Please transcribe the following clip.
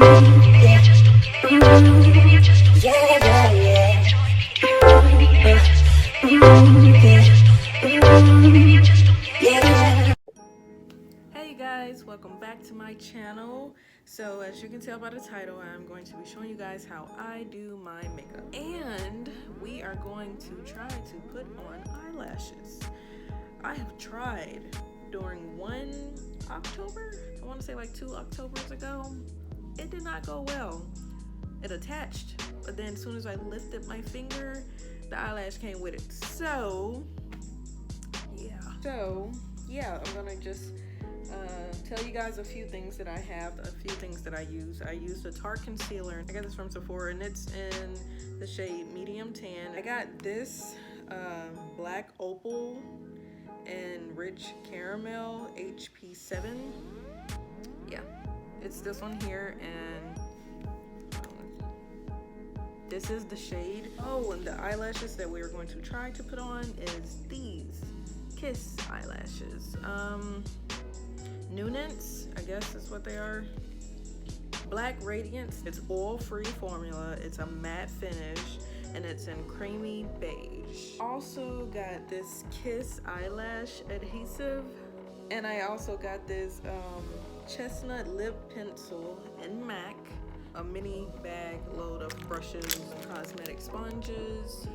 Hey guys, welcome back to my channel. So as you can tell by the title, I'm going to be showing you guys how I do my makeup, and we are going to try to put on eyelashes. I have tried during one October, I want to say like 2 Octobers ago. It did not go well. It attached, but then as soon as I lifted my finger, the eyelash came with it. So yeah, I'm gonna just tell you guys a few things that I have, a few things that I use. I use the Tarte concealer. I got this from Sephora, and it's in the shade medium tan. I got this black opal and rich caramel HP7. Yeah, it's this one here, and this is the shade. Oh, and the eyelashes that we are going to try to put on is these Kiss eyelashes. Nuance, I guess that's what they are. Black Radiance. It's oil-free formula. It's a matte finish, and it's in creamy beige. Also got this Kiss eyelash adhesive, and I also got this chestnut lip pencil in MAC, a mini bag load of brushes, cosmetic sponges.